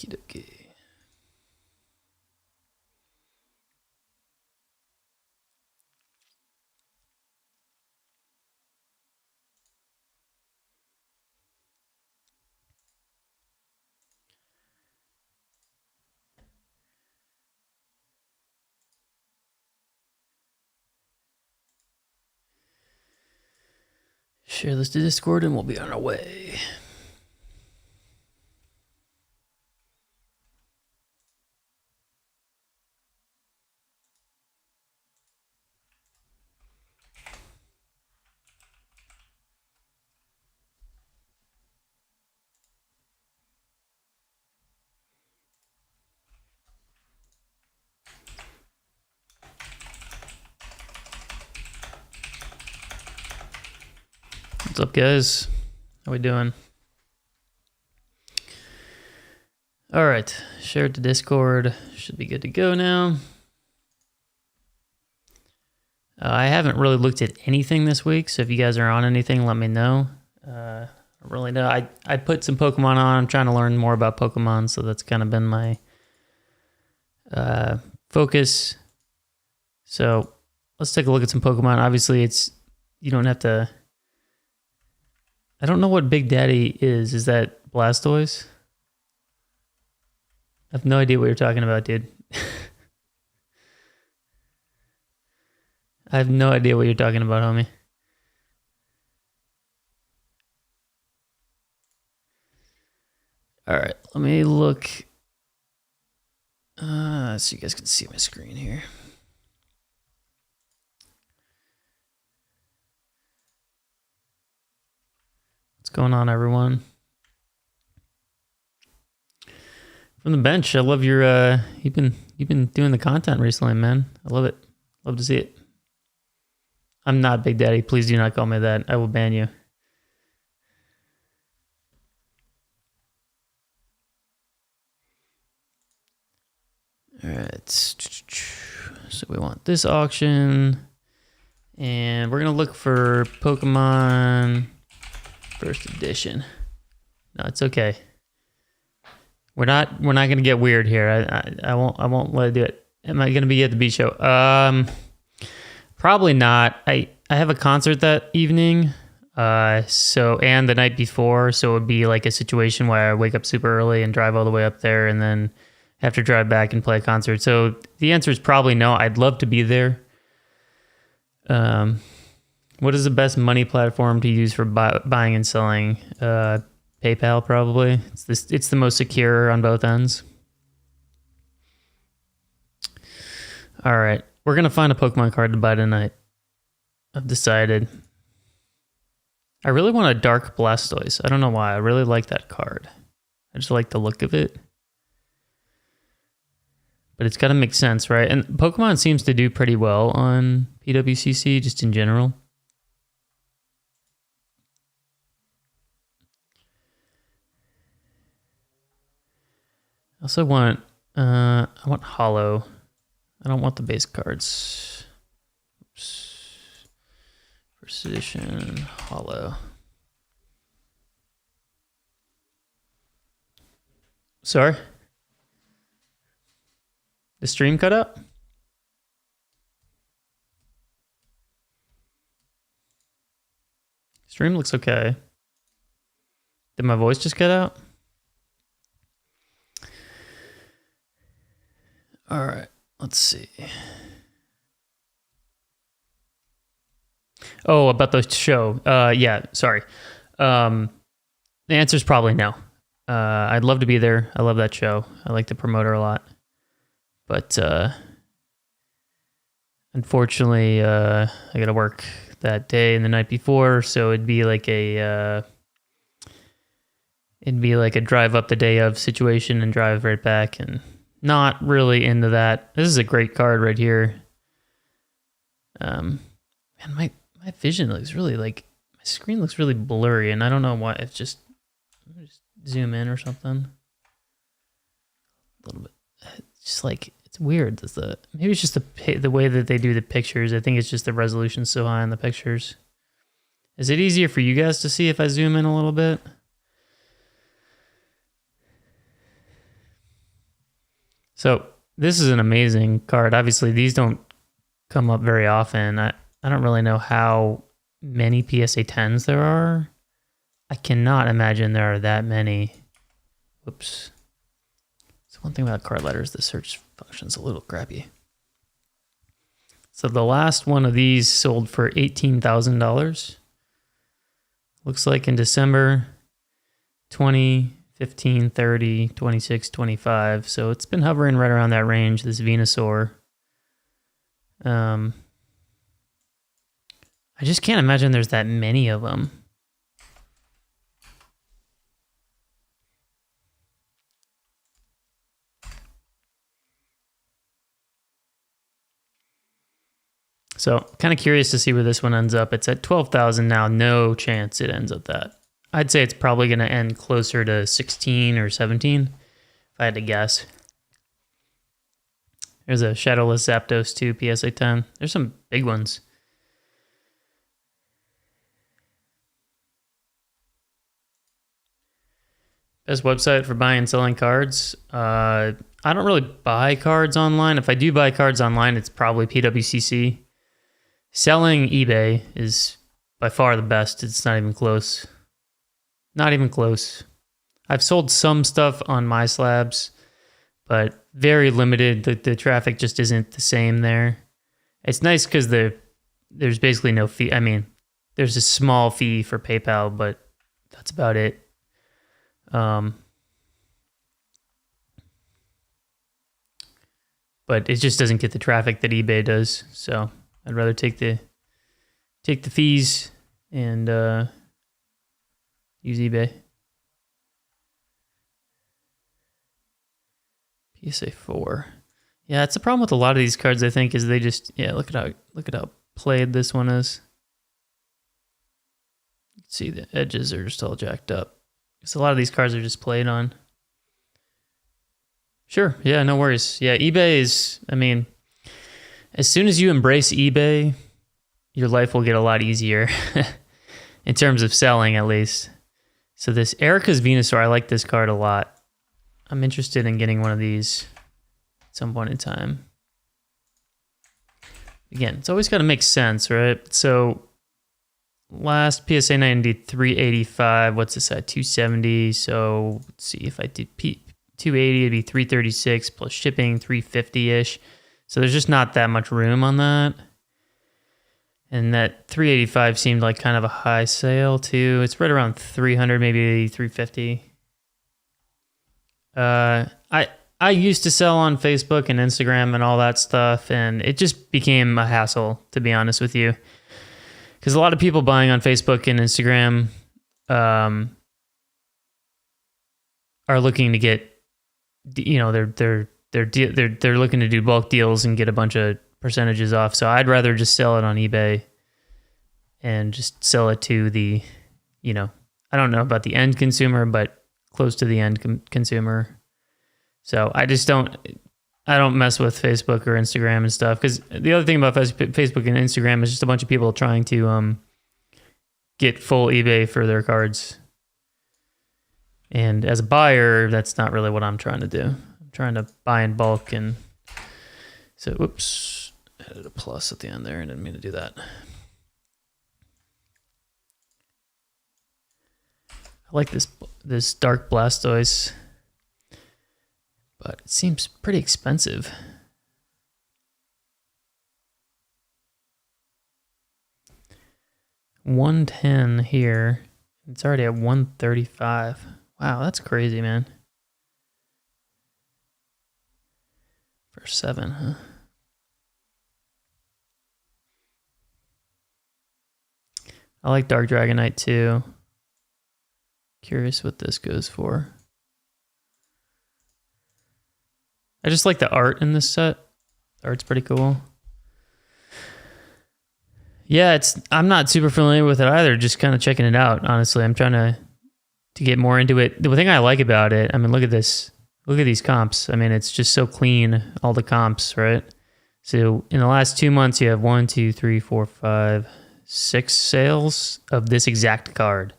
Okie Share this to Discord and we'll be on our way. What's up, guys? How we doing? All right, share it to Discord. Should be good to go now. I haven't really looked at anything this week, so if you guys are on anything, let me know. Really know. I put some Pokemon on. I'm trying to learn more about Pokemon, so that's kind of been my focus. So let's take a look at some Pokemon. Obviously, you don't have to. I don't know what Big Daddy is. Is that Blastoise? I have no idea what you're talking about, dude. I have no idea what you're talking about, homie. All right, let me look. So you guys can see my screen here. What's going on, everyone? From the bench, I love your. You've been doing the content recently, man. I love it. Love to see it. I'm not Big Daddy. Please do not call me that. I will ban you. All right. So we want this auction, and we're gonna look for Pokemon First Edition. No, it's okay. We're not gonna get weird here. I won't let it do it. Am I gonna be at the beach show? Probably not. I have a concert that evening. And the night before, so it would be like a situation where I wake up super early and drive all the way up there, and then have to drive back and play a concert. So the answer is probably no. I'd love to be there. What is the best money platform to use for buying and selling? PayPal, probably. It's the most secure on both ends. All right. We're going to find a Pokemon card to buy tonight. I've decided. I really want a Dark Blastoise. I don't know why. I really like that card. I just like the look of it. But it's got to make sense, right? And Pokemon seems to do pretty well on PWCC, just in general. I also want, I want Holo. I don't want the base cards. Oops. First edition, Holo. Sorry? The stream cut out? Stream looks okay. Did my voice just cut out? All right, let's see. Oh, about the show. Yeah, sorry. The answer is probably no. I'd love to be there. I love that show. I like the promoter a lot. But unfortunately, I got to work that day and the night before, so it'd be like a drive up the day of situation and drive right back, and not really into that. This is a great card right here. Man, my vision looks really my screen looks really blurry, and I don't know why. It's just, let me just zoom in or something. A little bit. It's just it's weird. Maybe it's just the way that they do the pictures. I think it's just the resolution's so high in the pictures. Is it easier for you guys to see if I zoom in a little bit? So this is an amazing card. Obviously, these don't come up very often. I don't really know how many PSA 10s there are. I cannot imagine there are that many. Whoops. So one thing about card letters, the search function's a little crappy. So the last one of these sold for $18,000. Looks like in December 20, 15, 30, 26, 25. So it's been hovering right around that range, this Venusaur. I just can't imagine there's that many of them. So kind of curious to see where this one ends up. It's at 12,000 now. No chance it ends at that. I'd say it's probably going to end closer to 16 or 17, if I had to guess. There's a Shadowless Zapdos 2 PSA 10. There's some big ones. Best website for buying and selling cards. I don't really buy cards online. If I do buy cards online, it's probably PWCC. Selling eBay is by far the best. It's not even close. Not even close. I've sold some stuff on MySlabs, but very limited. The traffic just isn't the same there. It's nice because there's basically no fee. I mean, there's a small fee for PayPal, but that's about it. But it just doesn't get the traffic that eBay does. So I'd rather take the fees and use eBay. PSA 4. Yeah, it's the problem with a lot of these cards, I think, is they just, yeah, look at how played this one is. You can see the edges are just all jacked up. So a lot of these cards are just played on. Sure, yeah, no worries. Yeah, eBay is, I mean, as soon as you embrace eBay, your life will get a lot easier in terms of selling, at least. So this Erica's Venusaur, I like this card a lot. I'm interested in getting one of these at some point in time. Again, it's always got to make sense, right? So last PSA 90, 385. What's this at? 270. So let's see if I did 280, it'd be 336 plus shipping, 350-ish. So there's just not that much room on that. And that 385 seemed like kind of a high sale too. It's right around 300, maybe 350. I used to sell on Facebook and Instagram and all that stuff, and it just became a hassle, to be honest with you. Because a lot of people buying on Facebook and Instagram are looking to get, you know, they're looking to do bulk deals and get a bunch of percentages off. So I'd rather just sell it on eBay and just sell it to the, you know, I don't know about the end consumer, but close to the end consumer. So I don't mess with Facebook or Instagram and stuff. Because the other thing about Facebook and Instagram is just a bunch of people trying to get full eBay for their cards. And as a buyer, that's not really what I'm trying to do. I'm trying to buy in bulk. And so, whoops, added a plus at the end there. I didn't mean to do that. I like this Dark Blastoise, but it seems pretty expensive. $110 here. It's already at $135. Wow, that's crazy, man. For 7, huh? I like Dark Dragonite too. Curious what this goes for. I just like the art in this set. The art's pretty cool. Yeah, I'm not super familiar with it either, just kind of checking it out, honestly. I'm trying to get more into it. The thing I like about it, I mean, look at this. Look at these comps. I mean, it's just so clean, all the comps, right? So in the last 2 months, you have 1, 2, 3, 4, 5, 6 sales of this exact card,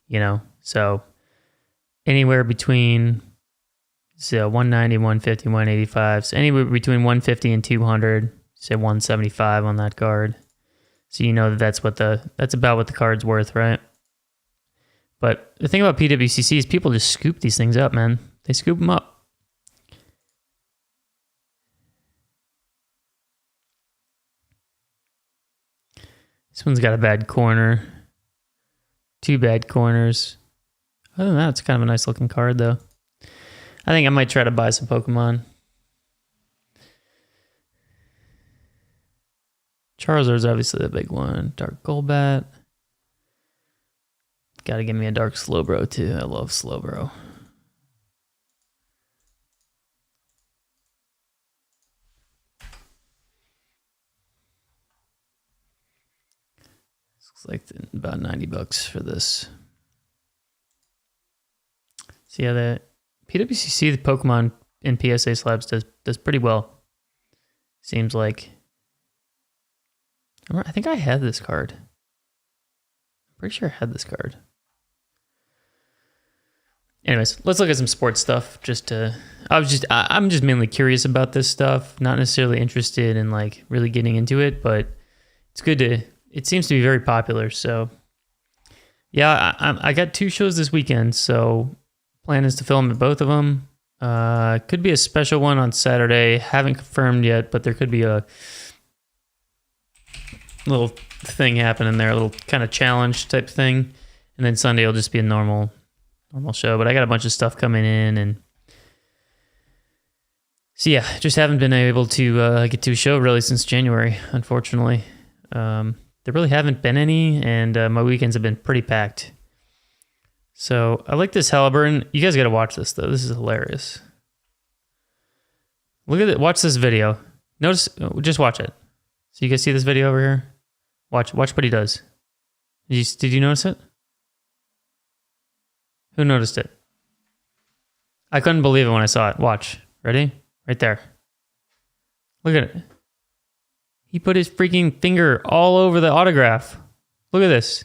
you know? So anywhere between So 190, 150, 185. So anywhere between 150 and 200. Say 175 on that card. So you know that's about what the card's worth, right? But the thing about PWCC is people just scoop these things up, man. They scoop them up. This one's got a bad corner. 2 bad corners. Other than that, it's kind of a nice looking card, though. I think I might try to buy some Pokemon. Charizard's obviously the big one. Dark Golbat. Gotta give me a Dark Slowbro, too. I love Slowbro. Looks like about $90 for this. So yeah, the PWCC, the Pokemon in PSA slabs does pretty well. Seems like. I think I had this card. I'm pretty sure I had this card. Anyways, let's look at some sports stuff. I'm just mainly curious about this stuff. Not necessarily interested in like really getting into it, but it's good to. It seems to be very popular. So yeah, I got 2 shows this weekend. So plan is to film at both of them. Could be a special one on Saturday. Haven't confirmed yet, but there could be a little thing happening there, a little kind of challenge type thing. And then Sunday will just be a normal show. But I got a bunch of stuff coming in, and so yeah, just haven't been able to get to a show really since January, unfortunately. There really haven't been any, and my weekends have been pretty packed. So I like this Halliburton. You guys got to watch this though. This is hilarious. Look at it. Watch this video. Just watch it. So you guys see this video over here? Watch what he does. Did you notice it? Who noticed it? I couldn't believe it when I saw it. Watch. Ready? Right there. Look at it. He put his freaking finger all over the autograph. Look at this.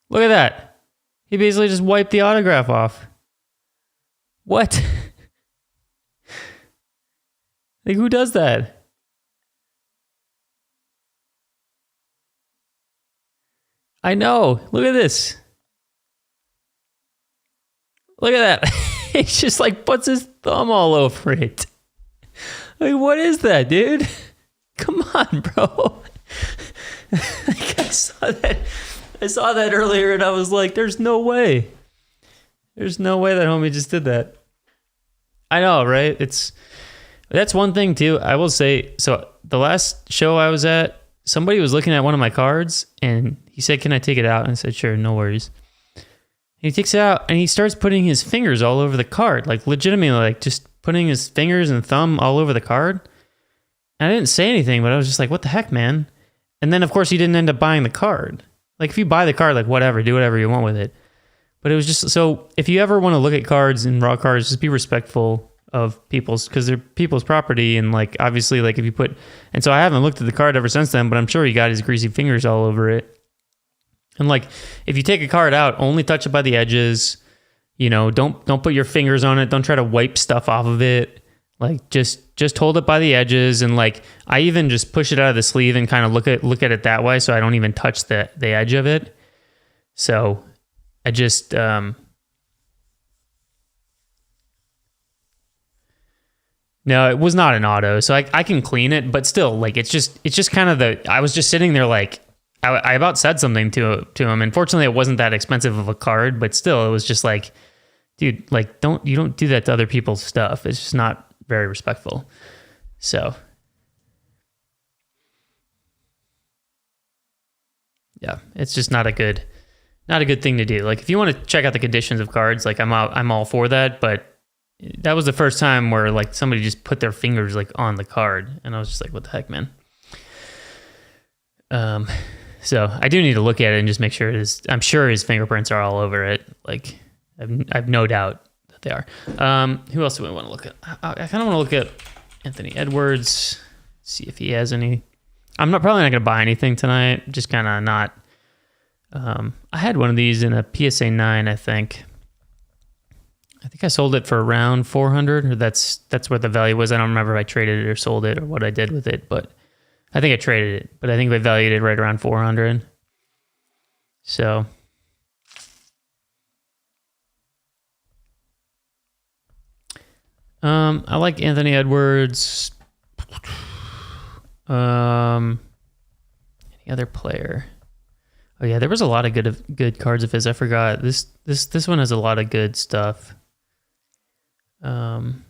Look at that. He basically just wiped the autograph off. What? Like, who does that? I know. Look at this. Look at that. He just like puts his thumb all over it. Like, what is that, dude? Come on, bro. Like, I saw that earlier and I was like, there's no way. There's no way that homie just did that. I know, right? That's one thing too. I will say, so the last show I was at, somebody was looking at one of my cards and he said, "Can I take it out?" And I said, "Sure, no worries." He takes it out and he starts putting his fingers all over the card, like legitimately, like just putting his fingers and thumb all over the card. And I didn't say anything, but I was just like, what the heck, man? And then, of course, he didn't end up buying the card. Like, if you buy the card, like, whatever, do whatever you want with it. But it was just, so if you ever want to look at cards and raw cards, just be respectful of people's, because they're people's property. And, like, obviously, like, if you put, and so I haven't looked at the card ever since then, but I'm sure he got his greasy fingers all over it. And, like, if you take a card out, only touch it by the edges. You know, don't put your fingers on it. Don't try to wipe stuff off of it. Like, just hold it by the edges. And, like, I even just push it out of the sleeve and kind of look at it that way, so I don't even touch the edge of it. So I just no, it was not an auto, so I can clean it, but still, like, it's just kind of I was just sitting there like, I about said something to him. Unfortunately, it wasn't that expensive of a card, but still, it was just like, dude, like, you don't do that to other people's stuff. It's just not very respectful. So, yeah, it's just not a good thing to do. Like, if you want to check out the conditions of cards, like, I'm all for that, but that was the first time where, like, somebody just put their fingers, like, on the card, and I was just like, what the heck, man? So I do need to look at it and just make sure I'm sure his fingerprints are all over it. Like, I've no doubt that they are. Who else do we want to look at? I kind of want to look at Anthony Edwards, see if he has any. I'm probably not going to buy anything tonight. Just kind of not. I had one of these in a PSA 9, I think. I think I sold it for around 400, or that's what the value was. I don't remember if I traded it or sold it or what I did with it, but I think I traded it. But I think they valued it right around 400. So I like Anthony Edwards. Any other player? Oh yeah, there was a lot of good cards of his. I forgot. This one has a lot of good stuff. I'm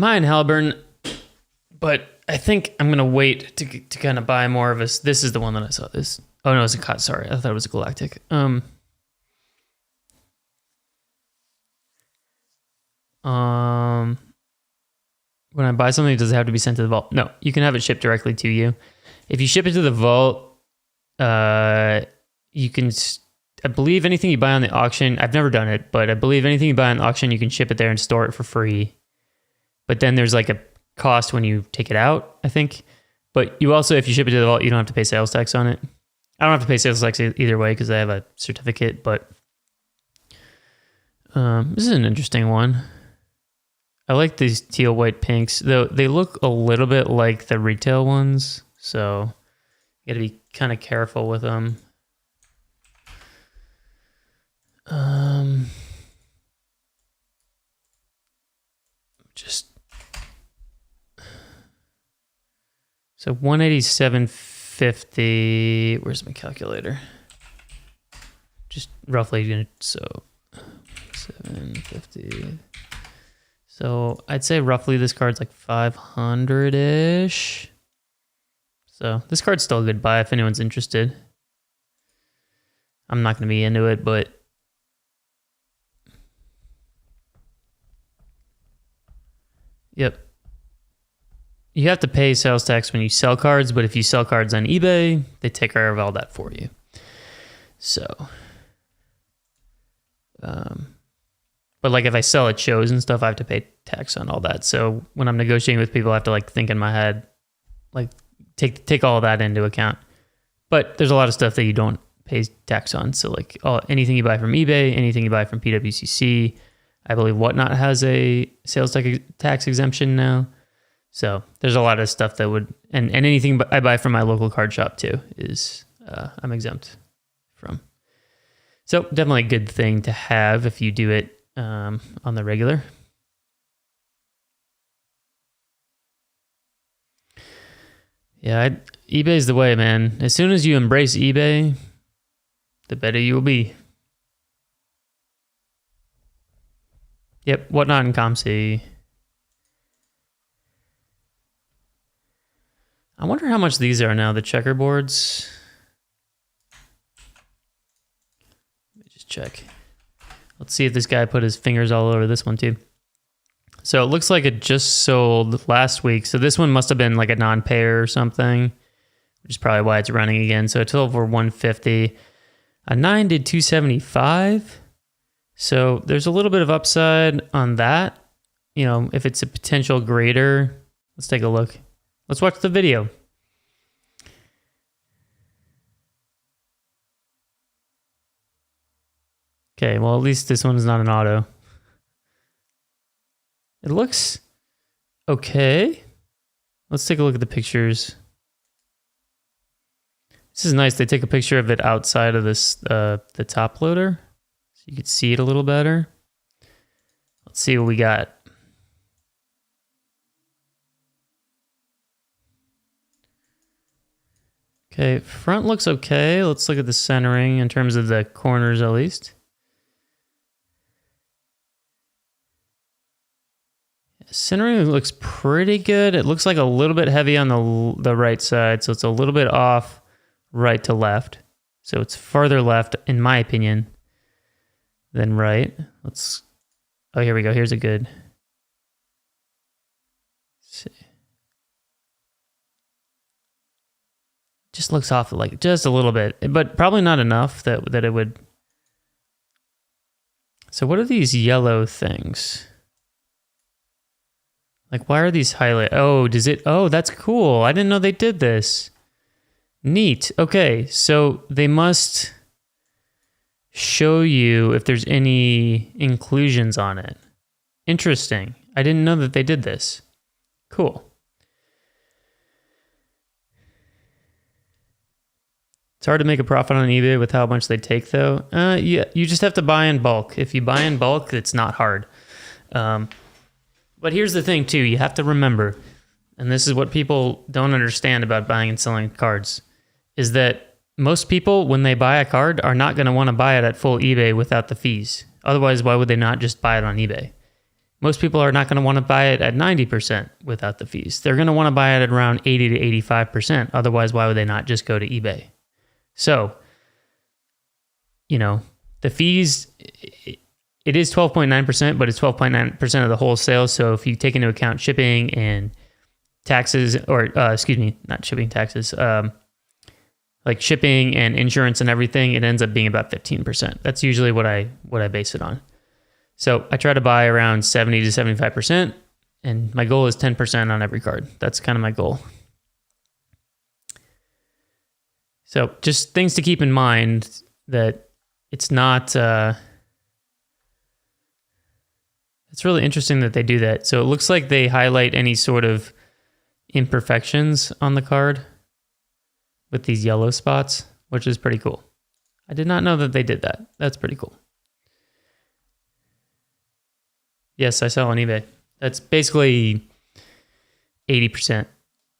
high in Halliburton, but I think I'm gonna wait to kind of buy more of this. This is the one that I saw. This. Oh no, it's a cut. Sorry, I thought it was a Galactic. When I buy something, does it have to be sent to the vault? No, you can have it shipped directly to you. If you ship it to the vault, you can, I believe anything you buy on the auction, I've never done it, but I believe anything you buy on the auction, you can ship it there and store it for free. But then there's like a cost when you take it out, I think. But you also, if you ship it to the vault, you don't have to pay sales tax on it. I don't have to pay sales tax either way because I have a certificate, but this is an interesting one. I like these teal white pinks, though they look a little bit like the retail ones, so you gotta be kind of careful with them. So 187.50. Where's my calculator? Just roughly, so 750. So I'd say roughly this card's like 500-ish. So this card's still a good buy if anyone's interested. I'm not going to be into it, but yep. You have to pay sales tax when you sell cards, but if you sell cards on eBay, they take care of all that for you. So, but like if I sell at shows and stuff, I have to pay tax on all that. So when I'm negotiating with people, I have to like think in my head, like take all that into account. But there's a lot of stuff that you don't pay tax on. So like anything you buy from eBay, anything you buy from PWCC, I believe Whatnot has a sales tax exemption now. So there's a lot of stuff that would, and anything I buy from my local card shop too is I'm exempt from. So definitely a good thing to have if you do it on the regular. Yeah, eBay's the way, man. As soon as you embrace eBay, the better you will be. Yep, Whatnot and ComC. I wonder how much these are now, the checkerboards. Let me just check. Let's see if this guy put his fingers all over this one too. So it looks like it just sold last week. So this one must have been like a non-payer or something, which is probably why it's running again. So it sold for 150. A 9 did 275. So there's a little bit of upside on that. You know, if it's a potential grader, let's take a look. Let's watch the video. Okay, well, at least this one is not an auto. It looks okay. Let's take a look at the pictures. This is nice. They take a picture of it outside of this the top loader, so you can see it a little better. Let's see what we got. Okay, front looks okay. Let's look at the centering in terms of the corners at least. Centering looks pretty good. It looks like a little bit heavy on the right side, so it's a little bit off right to left. So it's farther left, in my opinion, than right. Oh, here we go. Here's a good. Let's see. Just looks off like just a little bit, but probably not enough that it would. So what are these yellow things? Like, why are these highlight? Oh, does it? Oh, that's cool. I didn't know they did this. Neat. Okay, so they must show you if there's any inclusions on it. Interesting. I didn't know that they did this. Cool. It's hard to make a profit on eBay with how much they take, though. Yeah, you just have to buy in bulk. If you buy in bulk, it's not hard. But here's the thing, too. You have to remember, and this is what people don't understand about buying and selling cards, is that most people, when they buy a card, are not going to want to buy it at full eBay without the fees. Otherwise, why would they not just buy it on eBay? Most people are not going to want to buy it at 90% without the fees. They're going to want to buy it at around 80 to 85%. Otherwise, why would they not just go to eBay? So, you know, the fees, it is 12.9%, but it's 12.9% of the whole sale. So if you take into account shipping and taxes, or excuse me, not shipping, taxes, like shipping and insurance and everything, it ends up being about 15%. That's usually what I base it on. So I try to buy around 70 to 75%, and my goal is 10% on every card. That's kind of my goal. So just things to keep in mind, that it's not, it's really interesting that they do that. So it looks like they highlight any sort of imperfections on the card with these yellow spots, which is pretty cool. I did not know that they did that. That's pretty cool. Yes, I sell on eBay. That's basically 80%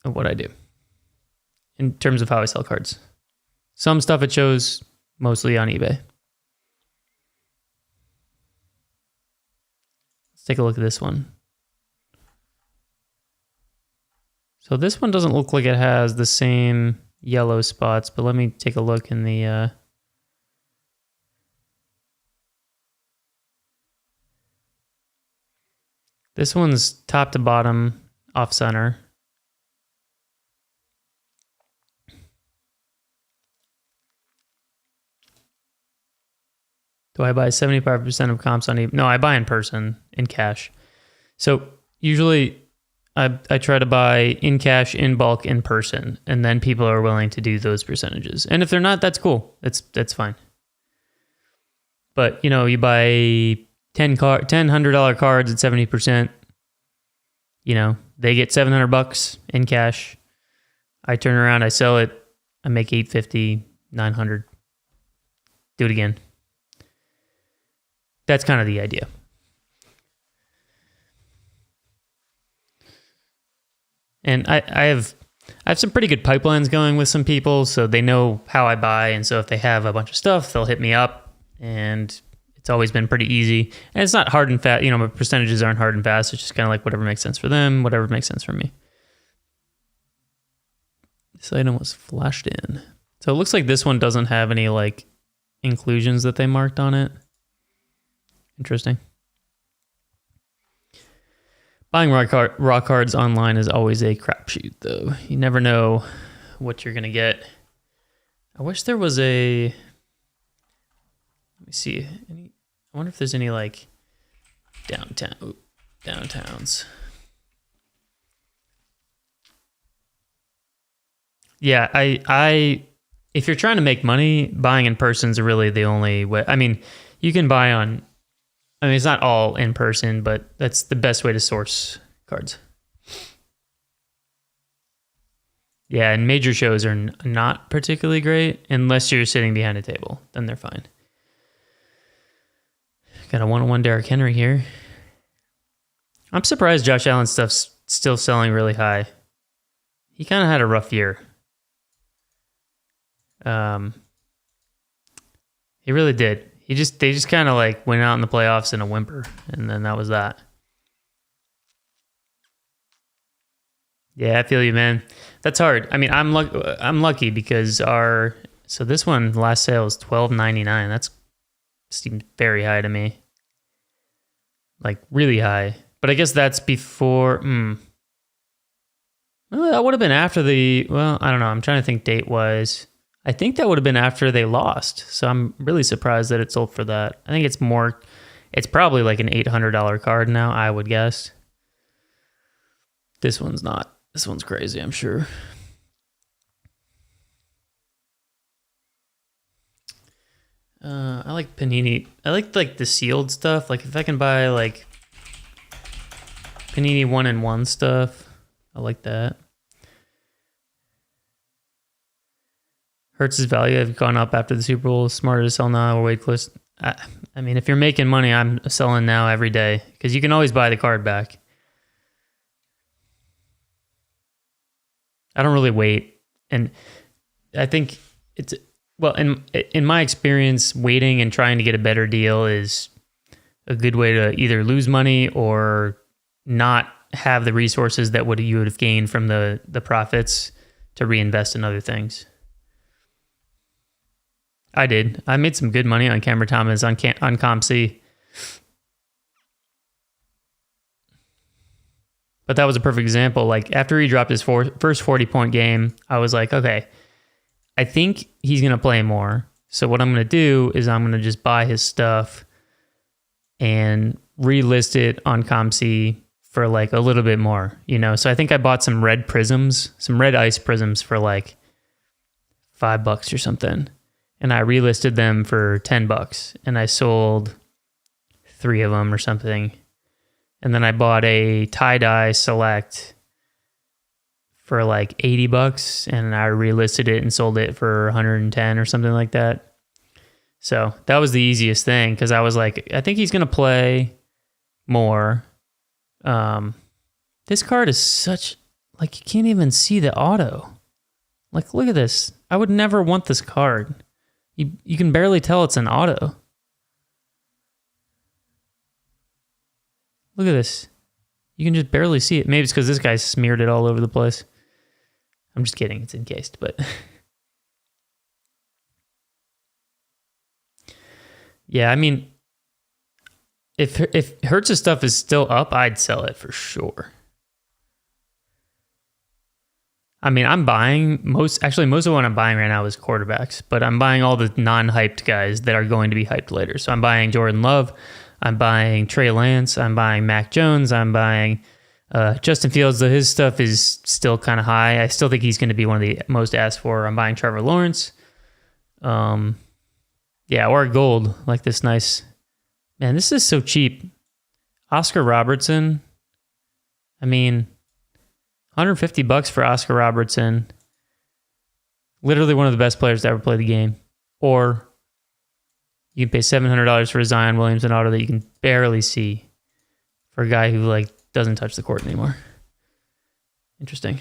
of what I do in terms of how I sell cards. Some stuff it shows mostly on eBay. Let's take a look at this one. So this one doesn't look like it has the same yellow spots, but let me take a look in the... This one's top to bottom, off center. Do I buy 75% of comps on eBay? No, I buy in person, in cash. So usually I try to buy in cash, in bulk, in person, and then people are willing to do those percentages. And if they're not, that's cool. That's fine. But, you know, you buy 10 $100 cards at 70%, you know, they get $700 in cash. I turn around, I sell it, I make $850, $900. Do it again. That's kind of the idea. And I have some pretty good pipelines going with some people, so they know how I buy, and so if they have a bunch of stuff, they'll hit me up, and it's always been pretty easy. And it's not hard and fast, you know, my percentages aren't hard and fast. It's just kind of like whatever makes sense for them, whatever makes sense for me. This item was flashed in. So it looks like this one doesn't have any like inclusions that they marked on it. Interesting. Buying raw cards online is always a crapshoot, though. You never know what you're going to get. I wish there was a... Let me see. I wonder if there's any, like, downtowns. Yeah, if you're trying to make money, buying in person is really the only way. I mean, you can buy on... I mean, it's not all in person, but that's the best way to source cards. Yeah, and major shows are not particularly great unless you're sitting behind a table. Then they're fine. Got a 1-on-1 Derrick Henry here. I'm surprised Josh Allen's stuff's still selling really high. He kind of had a rough year. He really did. They just kind of like went out in the playoffs in a whimper, and then that was that. Yeah, I feel you, man. That's hard. I mean, I'm lucky because so this one, the last sale was $12.99. That seems very high to me. Like really high. But I guess that's before. Well, that would have been after well, I don't know. I'm trying to think date wise. I think that would have been after they lost. So I'm really surprised that it sold for that. I think it's probably like an $800 card now, I would guess. This one's not. This one's crazy, I'm sure. I like Panini. I like the sealed stuff. Like if I can buy like Panini 1-in-1 stuff, I like that. Hertz's value have gone up after the Super Bowl. Smarter to sell now or wait close. I mean, if you're making money, I'm selling now every day because you can always buy the card back. I don't really wait, and I think it's well in my experience, waiting and trying to get a better deal is a good way to either lose money or not have the resources that you would have gained from the profits to reinvest in other things. I did. I made some good money on Cameron Thomas on ComC. But that was a perfect example. Like after he dropped his first 40-point game, I was like, okay, I think he's going to play more. So what I'm going to do is I'm going to just buy his stuff and relist it on ComC for like a little bit more, you know? So I think I bought some red prisms, some red ice prisms for like $5 or something. And I relisted them for $10 and I sold 3 of them or something. And then I bought a tie-dye select for like $80 and I relisted it and sold it for 110 or something like that. So that was the easiest thing because I was like, I think he's going to play more. This card is such, like you can't even see the auto. Like look at this. I would never want this card. You can barely tell it's an auto. Look at this. You can just barely see it. Maybe it's because this guy smeared it all over the place. I'm just kidding. It's encased, but... yeah, I mean, if Hertz's stuff is still up, I'd sell it for sure. I mean, I'm buying most of what I'm buying right now is quarterbacks, but I'm buying all the non-hyped guys that are going to be hyped later. So I'm buying Jordan Love. I'm buying Trey Lance. I'm buying Mac Jones. I'm buying Justin Fields. Though his stuff is still kind of high. I still think he's going to be one of the most asked for. I'm buying Trevor Lawrence. Yeah, or gold, like this nice. Man, this is so cheap. Oscar Robertson. I mean, $150 for Oscar Robertson. Literally one of the best players to ever play the game. Or you can pay $700 for a Zion Williamson auto that you can barely see for a guy who like doesn't touch the court anymore. Interesting.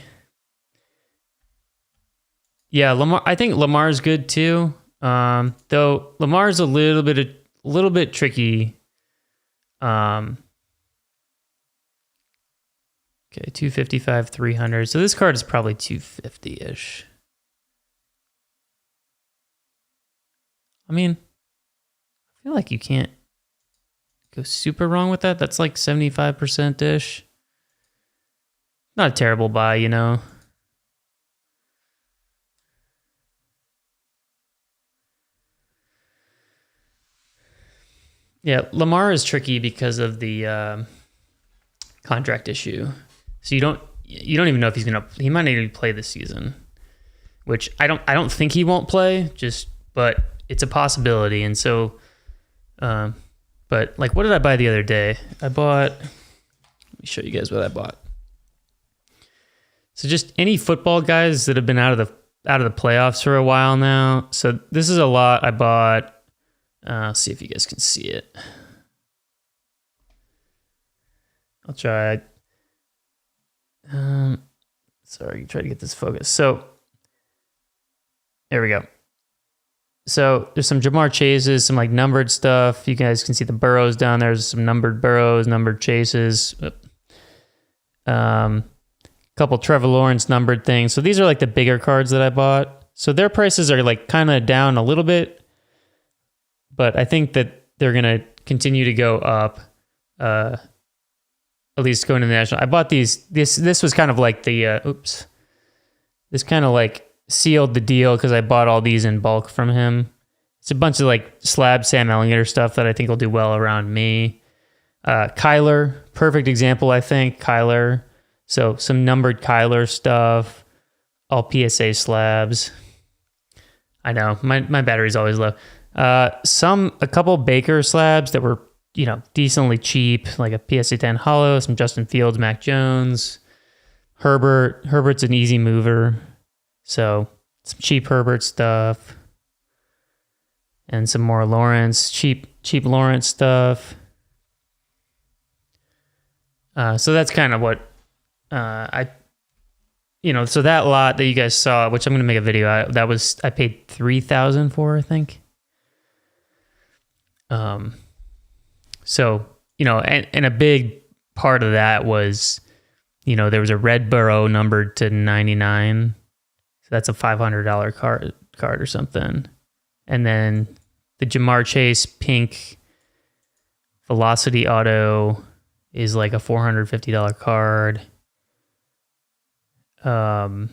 Yeah, Lamar. I think Lamar's good too. Though Lamar's a little bit tricky. Okay, 255, 300. So this card is probably 250-ish. I mean, I feel like you can't go super wrong with that. That's like 75%-ish. Not a terrible buy, you know. Yeah, Lamar is tricky because of the contract issue. So you don't even know if he might not even play this season, which I don't think he won't play, but it's a possibility. And so, but like, what did I buy the other day? Let me show you guys what I bought. So just any football guys that have been out of the playoffs for a while now. So this is a lot I bought. Let's see if you guys can see it. I'll try. Sorry, try to get this focused. So there we go. So there's some Jamar Chases, some like numbered stuff. You guys can see the Burrows down there. There's some numbered Burrows, numbered Chases. Couple Trevor Lawrence numbered things. So these are like the bigger cards that I bought. So their prices are like kind of down a little bit, but I think that they're going to continue to go up. At least going to the national. I bought these. This was kind of like the this kind of like sealed the deal because I bought all these in bulk from him. It's a bunch of like slab Sam Ellinger stuff that I think will do well around me. Kyler, perfect example, I think. Kyler. So some numbered Kyler stuff, all PSA slabs. I know my battery's always low. A couple Baker slabs that were, decently cheap, like a PSA 10 Hollow, some Justin Fields, Mac Jones, Herbert. Herbert's an easy mover. So some cheap Herbert stuff. And some more Lawrence, cheap Lawrence stuff. So that's kind of what so that lot that you guys saw, which I'm going to make a video, I paid $3,000 for, I think. So, and a big part of that was, there was a Red Burrow numbered to 99. So that's a $500 card or something. And then the Jamar Chase pink Velocity Auto is like a $450 card. The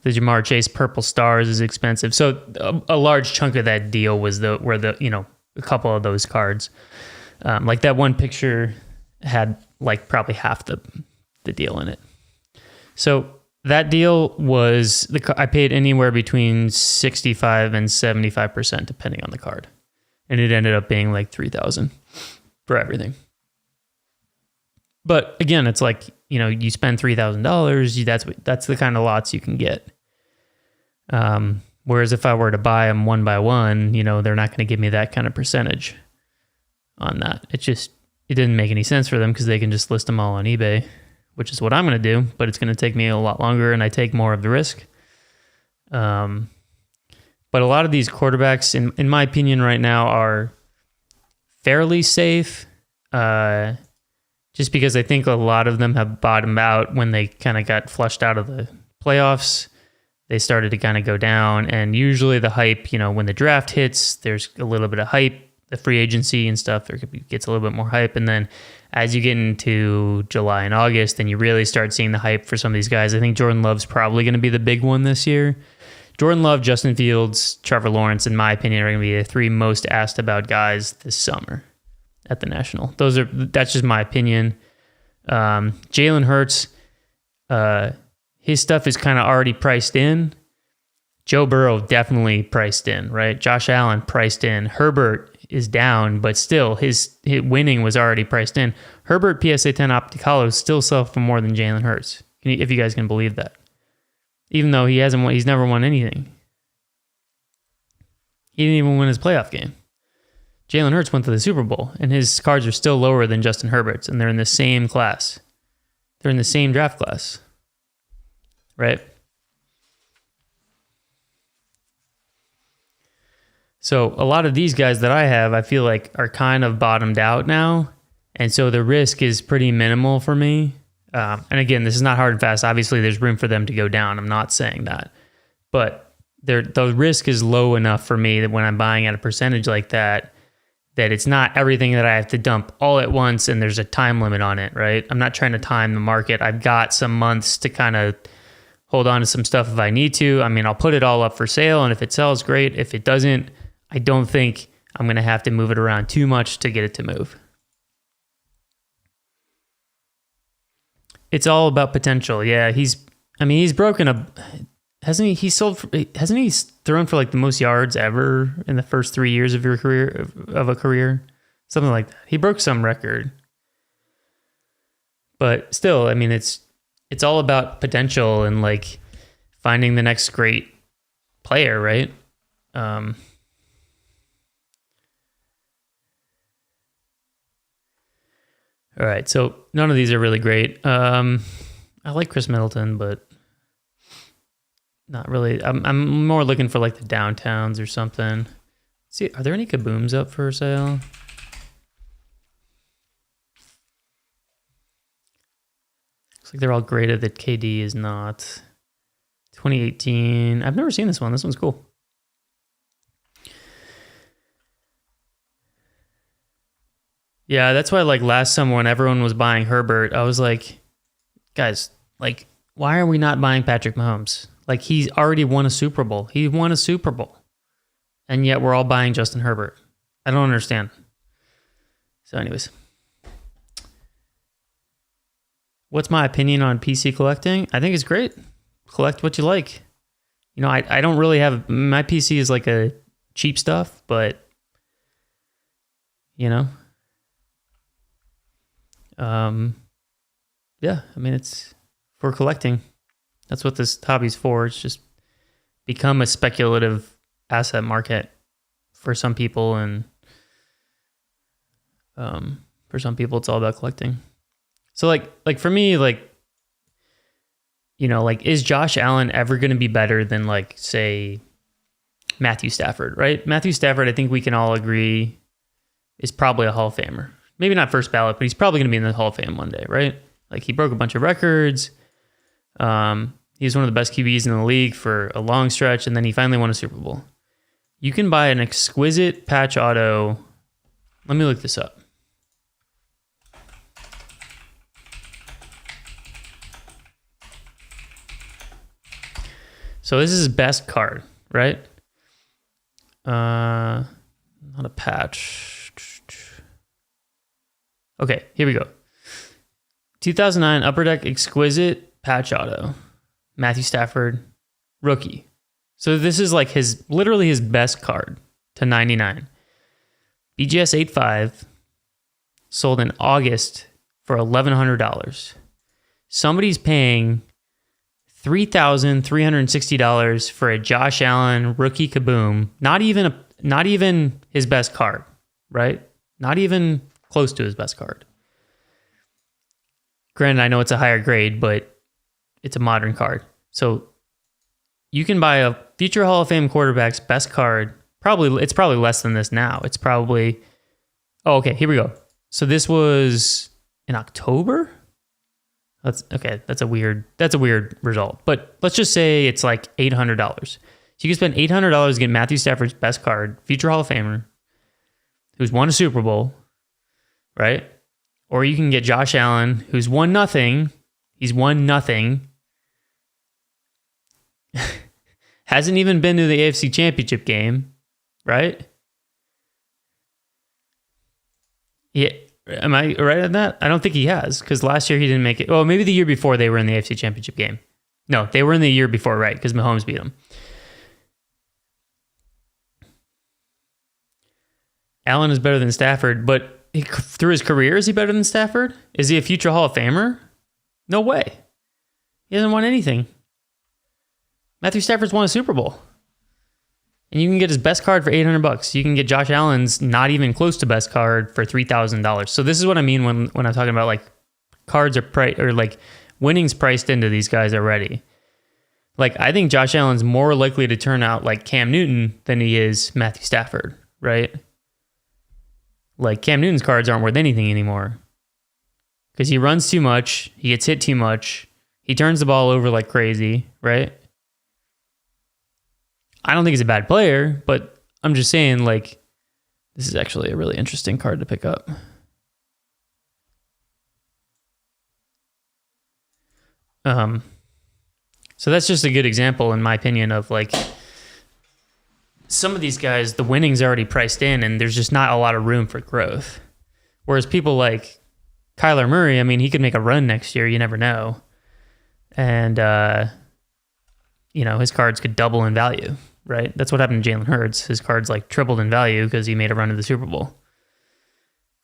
Jamar Chase Purple Stars is expensive. So a large chunk of that deal was a couple of those cards. Like that one picture had like probably half the deal in it. So that deal was, I paid anywhere between 65 and 75% depending on the card. And it ended up being like $3,000 for everything. But again, it's like, you spend $3,000, that's the kind of lots you can get. Whereas if I were to buy them one by one, they're not going to give me that kind of percentage on that. It didn't make any sense for them because they can just list them all on eBay, which is what I'm going to do, but it's going to take me a lot longer and I take more of the risk. But a lot of these quarterbacks, in my opinion right now, are fairly safe. Just because I think a lot of them have bottomed out when they kind of got flushed out of the playoffs. They started to kind of go down, and usually the hype, when the draft hits, there's a little bit of hype, the free agency and stuff, gets a little bit more hype, and then as you get into July and August, then you really start seeing the hype for some of these guys. I think Jordan Love's probably going to be the big one this year. Jordan Love, Justin Fields, Trevor Lawrence, in my opinion, are going to be the three most asked about guys this summer at the National. That's just my opinion. Jalen Hurts, his stuff is kind of already priced in. Joe Burrow definitely priced in, right? Josh Allen priced in. Herbert is down, but still his winning was already priced in. Herbert PSA 10 Optic Hollows still sell for more than Jalen Hurts, if you guys can believe that. Even though he's never won anything. He didn't even win his playoff game. Jalen Hurts went to the Super Bowl, and his cards are still lower than Justin Herbert's, and they're in the same class. They're in the same draft class, right? So a lot of these guys that I have, I feel like are kind of bottomed out now, and so the risk is pretty minimal for me. And again, this is not hard and fast. Obviously, there's room for them to go down. I'm not saying that, but the risk is low enough for me that when I'm buying at a percentage like that it's not everything that I have to dump all at once and there's a time limit on it, right? I'm not trying to time the market. I've got some months to kind of hold on to some stuff if I need to. I mean, I'll put it all up for sale, and if it sells, great. If it doesn't, I don't think I'm going to have to move it around too much to get it to move. It's all about potential. Yeah, he's broken a... Hasn't he thrown for like the most yards ever in the first 3 years of a career? Something like that. He broke some record. But still, I mean, it's all about potential and like finding the next great player, right? All right, so none of these are really great. I like Chris Middleton, but not really. I'm more looking for like the downtowns or something. See, are there any kabooms up for sale? Looks like they're all graded that KD is not. 2018. I've never seen this one. This one's cool. Yeah, that's why like last summer when everyone was buying Herbert, I was like, guys, like, why are we not buying Patrick Mahomes? Like, he's already won a Super Bowl. He won a Super Bowl. And yet we're all buying Justin Herbert. I don't understand. So anyways. What's my opinion on PC collecting? I think it's great. Collect what you like. You know, I don't really have... My PC is like a cheap stuff, but you know, yeah, I mean, it's for collecting. That's what this hobby's for. It's just become a speculative asset market for some people, and for some people, it's all about collecting. So like for me, like, you know, like, is Josh Allen ever going to be better than, like, say, Matthew Stafford, right? Matthew Stafford, I think we can all agree, is probably a Hall of Famer. Maybe not first ballot, but he's probably going to be in the Hall of Fame one day, right? Like, he broke a bunch of records. He was one of the best QBs in the league for a long stretch, and then he finally won a Super Bowl. You can buy an exquisite patch auto. Let me look this up. So this is his best card, right? Not a patch. Okay, here we go. 2009 Upper Deck Exquisite Patch Auto. Matthew Stafford, rookie. So this is like literally his best card to 99. BGS 85, sold in August for $1,100. Somebody's paying $3,360 for a Josh Allen rookie kaboom. Not even his best card, right? Not even close to his best card. Granted, I know it's a higher grade, but it's a modern card. So you can buy a future Hall of Fame quarterback's best card. It's probably less than this now. It's probably, oh, okay, here we go. So this was in October? That's a weird result. But let's just say it's like $800. So you can spend $800 to get Matthew Stafford's best card, future Hall of Famer, who's won a Super Bowl, right? Or you can get Josh Allen, who's won nothing. He's won nothing. Hasn't even been to the AFC Championship game, right? Yeah. Am I right on that? I don't think he has, because last year he didn't make it. Oh, maybe the year before they were in the AFC Championship game. No, they were in the year before, right? Because Mahomes beat them. Allen is better than Stafford, but through his career, is he better than Stafford? Is he a future Hall of Famer? No way. He hasn't won anything. Matthew Stafford's won a Super Bowl. And you can get his best card for $800. You can get Josh Allen's not even close to best card for $3,000. So this is what I mean when I'm talking about, like, cards are like winning's priced into these guys already. Like, I think Josh Allen's more likely to turn out like Cam Newton than he is Matthew Stafford, right? Like, Cam Newton's cards aren't worth anything anymore because he runs too much, he gets hit too much, he turns the ball over like crazy, right? I don't think he's a bad player, but I'm just saying, like, this is actually a really interesting card to pick up. So that's just a good example, in my opinion, of, like, some of these guys, the winning's already priced in, and there's just not a lot of room for growth. Whereas people like Kyler Murray, I mean, he could make a run next year. You never know. And, you know, his cards could double in value. Right? That's what happened to Jalen Hurts. His cards like tripled in value because he made a run to the Super Bowl.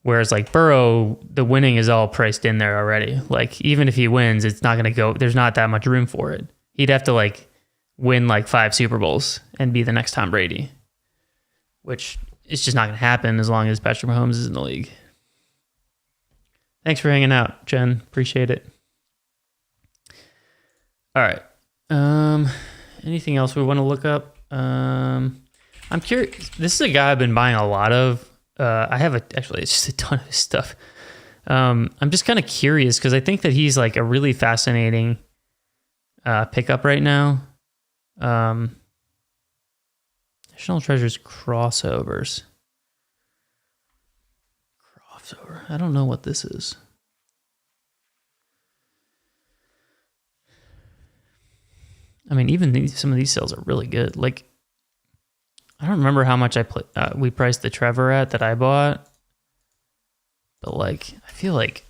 Whereas like Burrow, the winning is all priced in there already. Like, even if he wins, it's not going to go, there's not that much room for it. He'd have to like win like 5 Super Bowls and be the next Tom Brady, which is just not going to happen as long as Patrick Mahomes is in the league. Thanks for hanging out, Jen. Appreciate it. All right. Anything else we want to look up? I'm curious. This is a guy I've been buying a lot of. Actually, it's just a ton of his stuff. I'm just kind of curious because I think that he's like a really fascinating pickup right now. National Treasures crossovers. Crossover. I don't know what this is. I mean, even some of these sales are really good. Like, I don't remember how much we priced the Trevor at that I bought, but like, I feel like,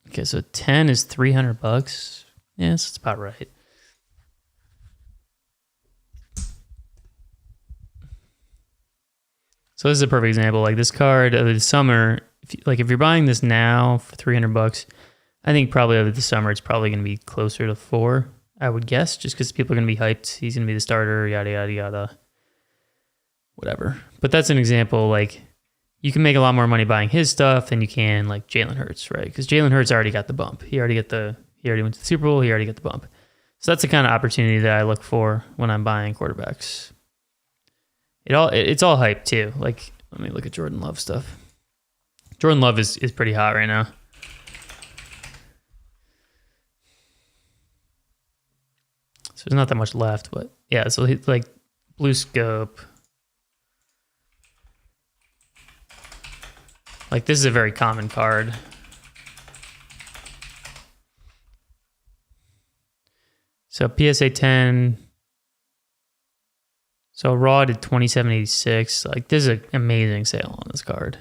okay, so 10 is $300. Yes, it's about right. So this is a perfect example. Like this card over the summer, if you're buying this now for $300, I think probably over the summer it's probably going to be closer to $4, I would guess, just because people are going to be hyped. He's going to be the starter, yada yada yada, whatever. But that's an example. Like you can make a lot more money buying his stuff than you can like Jalen Hurts, right? Because Jalen Hurts already got the bump. He already went to the Super Bowl. He already got the bump. So that's the kind of opportunity that I look for when I'm buying quarterbacks. It's all hype too. Like, let me look at Jordan Love stuff. Jordan Love is pretty hot right now. So there's not that much left, but yeah, so he's like Blue Scope. Like this is a very common card. So PSA 10. So raw did 27.86. Like this is an amazing sale on this card.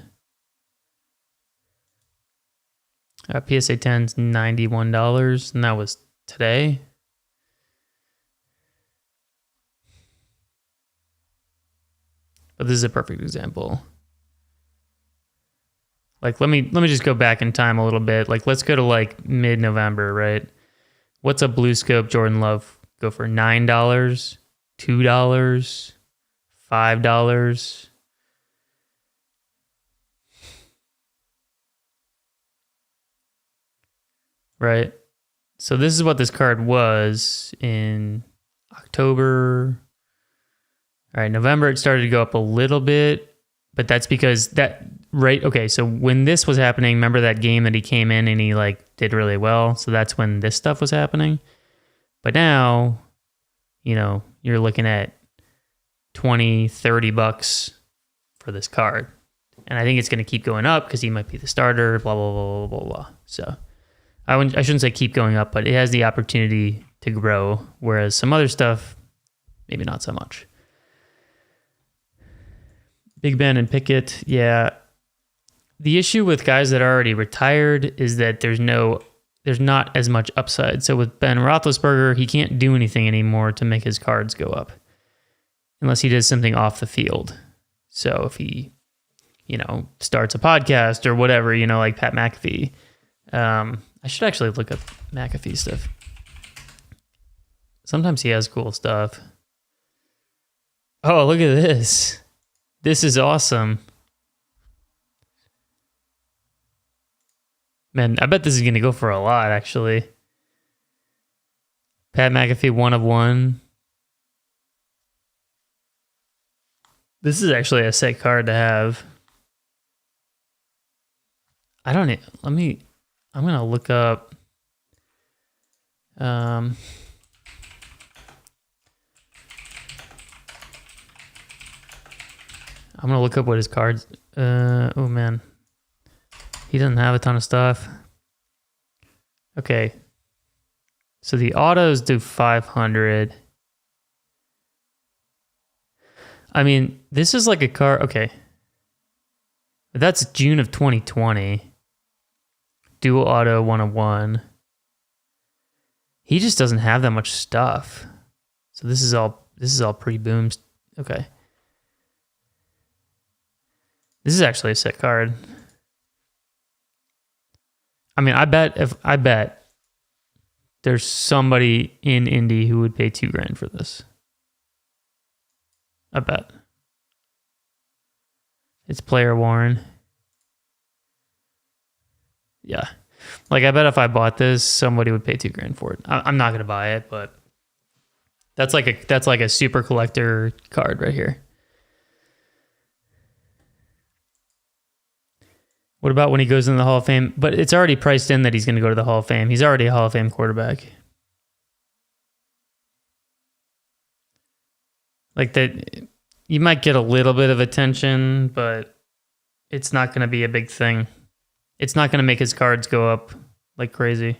PSA 10's $91, and that was today. But this is a perfect example. Like let me just go back in time a little bit. Like let's go to like mid-November, right? What's a Blue Scope Jordan Love go for? $9, $2, $5. Right? So this is what this card was in October. All right, November it started to go up a little bit, but that's because okay, so when this was happening, remember that game that he came in and he like did really well? So that's when this stuff was happening. But now, you're looking at $20, $30 for this card. And I think it's going to keep going up because he might be the starter, blah, blah, blah, blah, blah, blah. So I shouldn't say keep going up, but it has the opportunity to grow, whereas some other stuff, maybe not so much. Big Ben and Pickett, yeah. The issue with guys that are already retired is that there's not as much upside. So with Ben Roethlisberger, he can't do anything anymore to make his cards go up unless he does something off the field. So if he, starts a podcast or whatever, like Pat McAfee. I should actually look up McAfee stuff. Sometimes he has cool stuff. Oh, look at this. This is awesome. Man, I bet this is going to go for a lot, actually. Pat McAfee, 1 of 1. This is actually a sick card to have. I'm going to look up. I'm going to look up what his cards... oh, man. He doesn't have a ton of stuff. Okay. So the autos do 500. I mean, this is like a car... Okay. That's June of 2020. Dual auto 1 of 1. He just doesn't have that much stuff. So this is all pre-boom. Okay. This is actually a sick card. I mean, I bet there's somebody in Indy who would pay $2,000 for this. I bet. It's player Warren. Yeah. Like, I bet if I bought this, somebody would pay $2,000 for it. I'm not going to buy it, but that's like a super collector card right here. What about when he goes in the Hall of Fame? But it's already priced in that he's going to go to the Hall of Fame. He's already a Hall of Fame quarterback. Like that, you might get a little bit of attention, but it's not going to be a big thing. It's not going to make his cards go up like crazy.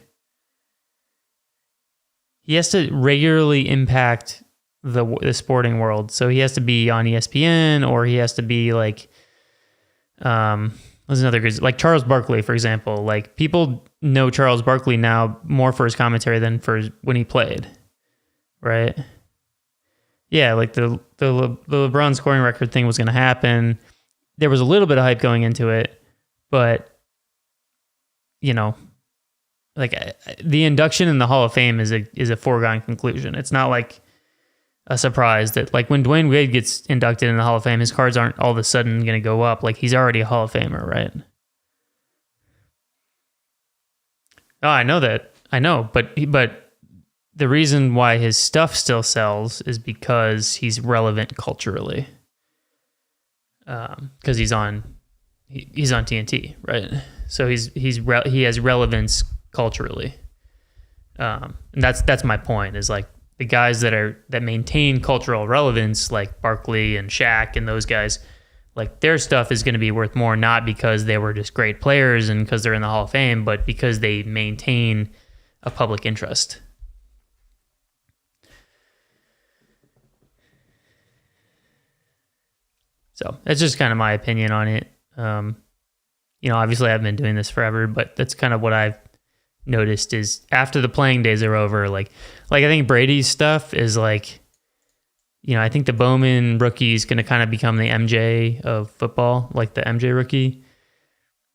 He has to regularly impact the sporting world. So he has to be on ESPN, or he has to be like... There's another good, like Charles Barkley, for example. Like, people know Charles Barkley now more for his commentary than for when he played, right? Yeah, like the LeBron scoring record thing was going to happen. there was a little bit of hype going into it, but like the induction in the Hall of Fame is a foregone conclusion. It's not like a surprise that like when Dwayne Wade gets inducted in the Hall of Fame, his cards aren't all of a sudden going to go up. Like he's already a Hall of Famer, right? Oh, I know that. I know, but the reason why his stuff still sells is because he's relevant culturally. Because he's on TNT, right? So he has relevance culturally. And that's my point. Is like the guys that maintain cultural relevance, like Barkley and Shaq and those guys, like their stuff is going to be worth more, not because they were just great players and because they're in the Hall of Fame, but because they maintain a public interest. So that's just kind of my opinion on it. Obviously I've been doing this forever, but that's kind of what I've noticed is after the playing days are over, like I think Brady's stuff is like, I think the Bowman rookie is going to kind of become the MJ of football, like the MJ rookie,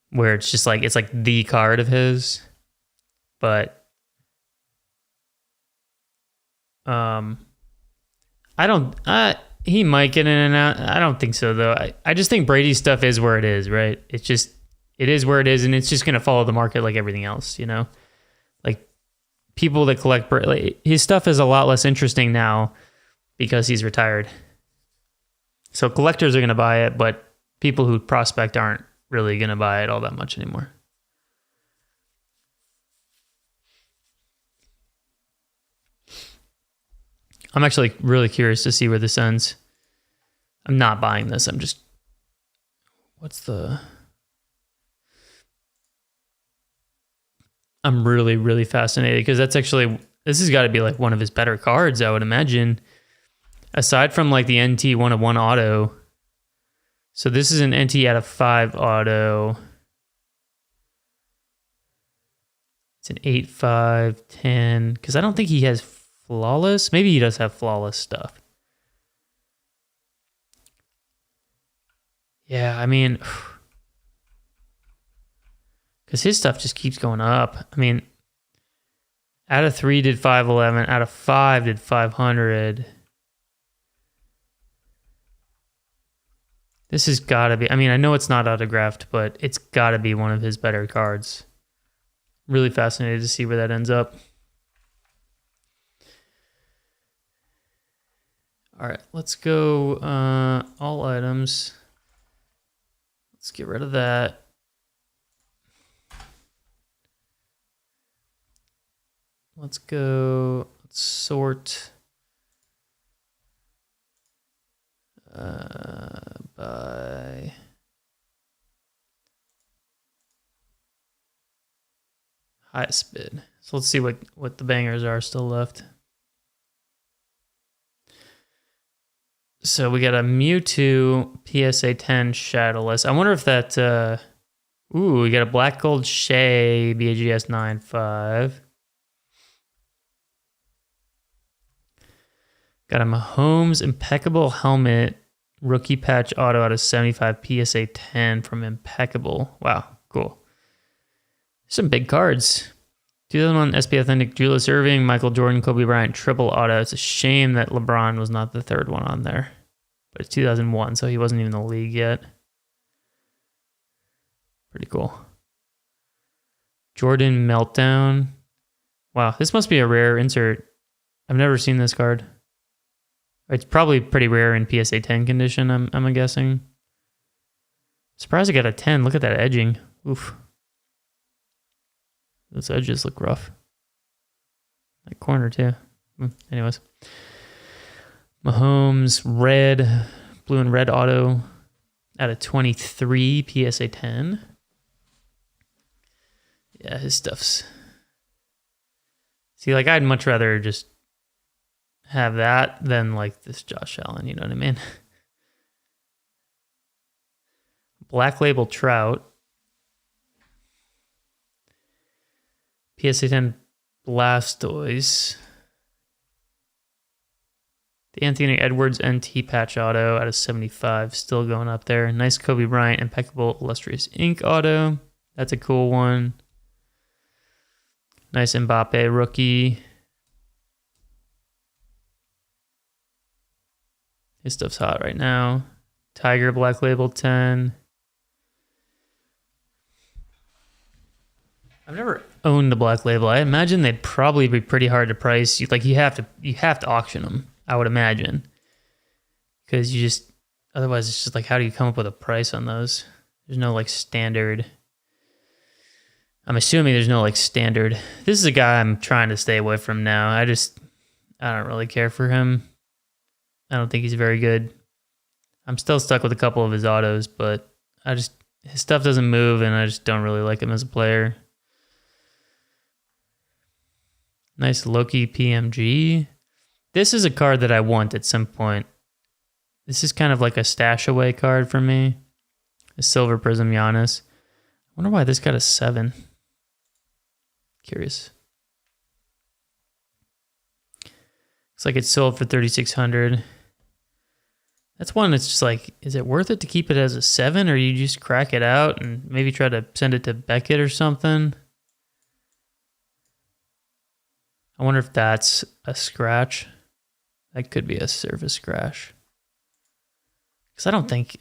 where it's just like, it's like the card of his, but he might get in and out. I don't think so, though. I just think Brady's stuff is where it is, right? It is where it is, and it's just going to follow the market like everything else, Like, people that collect... his stuff is a lot less interesting now because he's retired. So collectors are going to buy it, but people who prospect aren't really going to buy it all that much anymore. I'm actually really curious to see where this ends. I'm not buying this. I'm really, really fascinated because this has got to be like one of his better cards, I would imagine. Aside from like the NT 1/1 auto. So this is an NT out of 5 auto. It's an 8/5 10 because I don't think he has flawless. Maybe he does have flawless stuff. Yeah, I mean, because his stuff just keeps going up. I mean, out of 3 did 511, out of 5 did 500. This has got to be, I mean, I know it's not autographed, but it's got to be one of his better cards. Really fascinated to see where that ends up. All right, let's go all items. Let's get rid of that. Let's sort by highest bid. So let's see what the bangers are still left. So we got a Mewtwo PSA 10 Shadowless. I wonder if that... we got a Black Gold Shea BAGS 9.5. Got a Mahomes Impeccable Helmet Rookie Patch Auto out of 75 PSA 10 from Impeccable. Wow, cool. Some big cards. 2001 SP Authentic Julius Erving, Michael Jordan, Kobe Bryant Triple Auto. It's a shame that LeBron was not the third one on there. But it's 2001, so he wasn't even in the league yet. Pretty cool. Jordan Meltdown. Wow, this must be a rare insert. I've never seen this card. It's probably pretty rare in PSA 10 condition, I'm guessing. Surprised I got a 10. Look at that edging. Oof. Those edges look rough. That corner too. Anyways. Mahomes red, blue and red auto out of 23 PSA 10. Yeah, his stuff's... See, like, I'd much rather just have that than, like, this Josh Allen, you know what I mean? Black Label Trout. PSA 10 Blastoise. The Anthony Edwards NT patch auto out of 75, still going up there. Nice Kobe Bryant impeccable illustrious ink auto. That's a cool one. Nice Mbappe rookie. His stuff's hot right now. Tiger Black Label 10. I've never owned a Black Label. I imagine they'd probably be pretty hard to price. Like you have to auction them, I would imagine. Because otherwise it's just like, how do you come up with a price on those? There's no like standard. I'm assuming there's no like standard. This is a guy I'm trying to stay away from now. I don't really care for him. I don't think he's very good. I'm still stuck with a couple of his autos, but his stuff doesn't move and I just don't really like him as a player. Nice Loki PMG. This is a card that I want at some point. This is kind of like a stash away card for me. A Silver Prism Giannis. I wonder why this got a 7. Curious. Looks like it sold for 3,600. That's one that's just like, is it worth it to keep it as a 7, or you just crack it out and maybe try to send it to Beckett or something? I wonder if that's a scratch. That could be a surface scratch. Because I don't think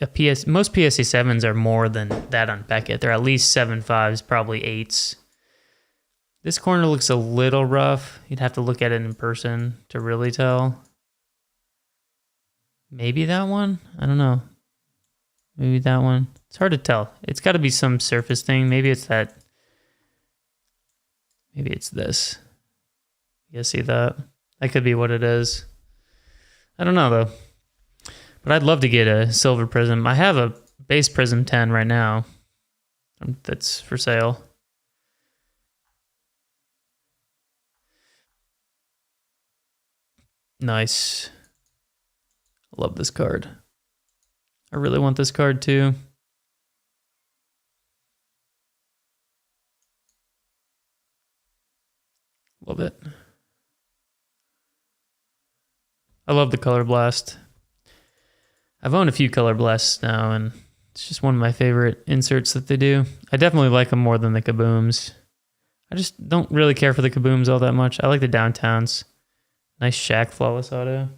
most PSA 7s are more than that on Beckett. They're at least 7.5s, probably 8s. This corner looks a little rough. You'd have to look at it in person to really tell. Maybe that one? I don't know. Maybe that one. It's hard to tell. It's got to be some surface thing. Maybe it's that. Maybe it's this. You see that? That could be what it is. I don't know, though. But I'd love to get a Silver Prism. I have a base Prism 10 right now. That's for sale. Nice. Love this card. I really want this card too. Love it. I love the Color Blast. I've owned a few Color Blasts now, and it's just one of my favorite inserts that they do. I definitely like them more than the Kabooms. I just don't really care for the Kabooms all that much. I like the Downtowns. Nice Shaq Flawless auto.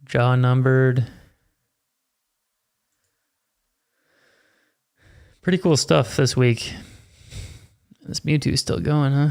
Jaw numbered. Pretty cool stuff this week. This Mewtwo is still going, huh?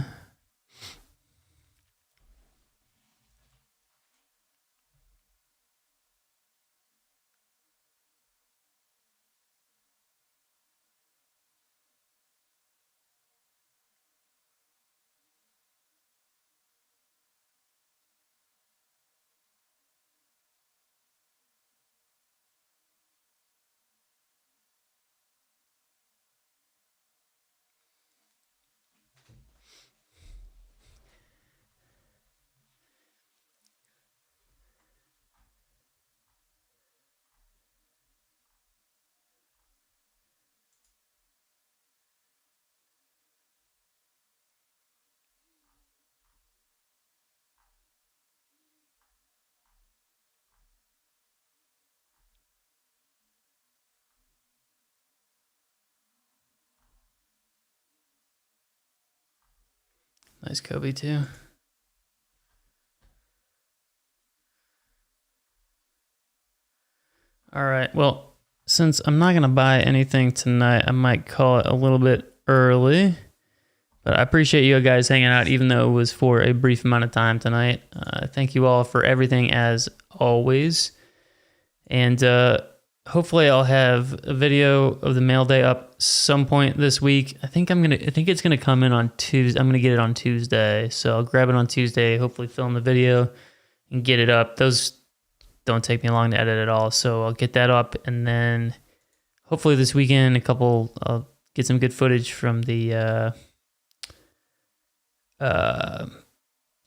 Nice Kobe too. All right, well, since I'm not going to buy anything tonight, I might call it a little bit early. But I appreciate you guys hanging out, even though it was for a brief amount of time tonight. Thank you all for everything, as always. And hopefully I'll have a video of the mail day up some point this week. I think it's gonna come in on Tuesday. I'm gonna get it on Tuesday, so I'll grab it on Tuesday. Hopefully, film the video and get it up. Those don't take me long to edit at all, so I'll get that up, and then hopefully this weekend, I'll get some good footage from the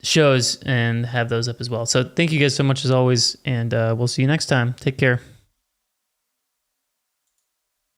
shows and have those up as well. So thank you guys so much as always, and we'll see you next time. Take care.